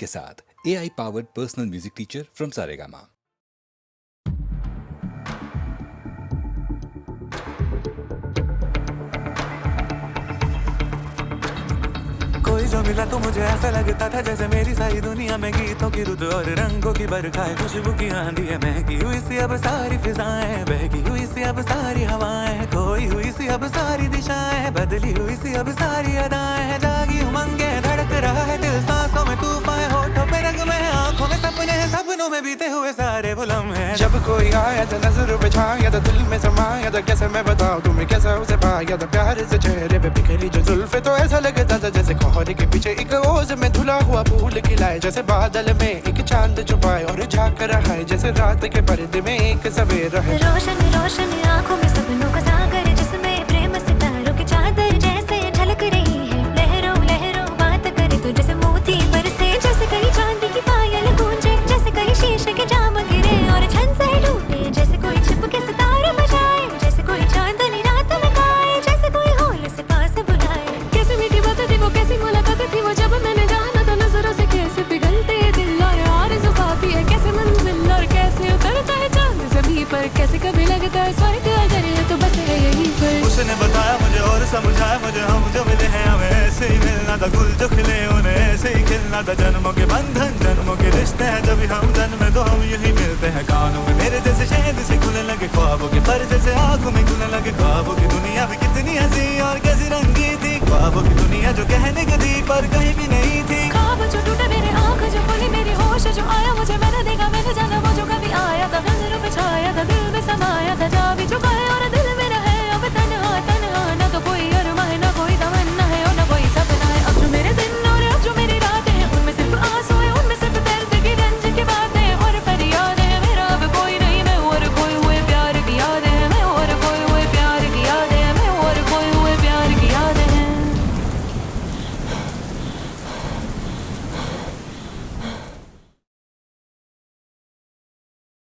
के साथ AI powered personal music teacher from Saregama. कोई जो मिला तो मुझे ऐसा लगता था जैसे मेरी सारी दुनिया में गीतों की रुत और रंगों की बरखा है, खुशबू की आंधी है, महकी हुई सी अब सारी फिजाएं, बहकी हुई सी अब सारी हवाएं, खोई हुई सी अब सारी दिशाएं, बदली हुई सी अब सारी अदाएं हैं, जागी उमंगे धड़क रहा है दिल, सांसों में तूफान, होठों पे रंग में, आंखों में सपने हैं, सपनों में बीते हुए सारे वो लम्हे। जब कोई आया था नजर पे छाया था, दिल में समाया था, कैसे मैं बताऊं तुम्हें कैसा उसे पाया था, प्यार से चेहरे पे बिखरी जो जुल्फे, तो ऐसा लगता था जैसे कोहरे के पीछे एक ओस में धुला हुआ फूल खिलाए, जैसे बादल में एक चांद छुपाए और झांक रहा है, जैसे रात के पर्दे में एक सवेरा है। रोशन रोशन आंखों में सपनों का सागर, जिसमें प्रेम सितारों की चादर जैसे झलक रही है, लहरों लहरों बात करे तो जैसे मोती बरसे, जैसे कहीं चांदी की पायल गूंजे, जैसे कहीं शीशे के जाम गिरे और छन से टूटे, जैसे कोई छिप के सितारे बजाए, जैसे कोई चांदनी रात में गाए, जैसे कोई होल से पास बुलाए। कैसी मीठी बात थी वो, कैसी मुलाकात थी वो, जब मैंने जाना तो नजरों से कैसे पिघलते दिल और आरज़ू पाती है, कैसे मंजिल और कैसे उतरता है चांद ज़मीं पर, कैसे कभी लगता है स्वर्ग अगर है तो बस है यहीं पर। उसने बताया मुझे और समझाया मुझे, हम जो मिले हैं हमें ऐसे ही मिलना था, गुल जो खिले उन्हें ऐसे ही खिलना था, जन्मों के बंधन जन्मों के रिश्ते हैं, जब हम जन्मे तो हम यही मिलते हैं, कानों में मेरे जैसे शहद से खुलने लगे ख्वाबों के पर, जैसे आंखों में खुलने लगे ख्वाबों की दुनिया भी कितनी हंसी और कैसी रंगी थी, ख्वाबों की दुनिया जो कहने की थी पर कहीं भी नहीं थी, ख्वाब जो टूटे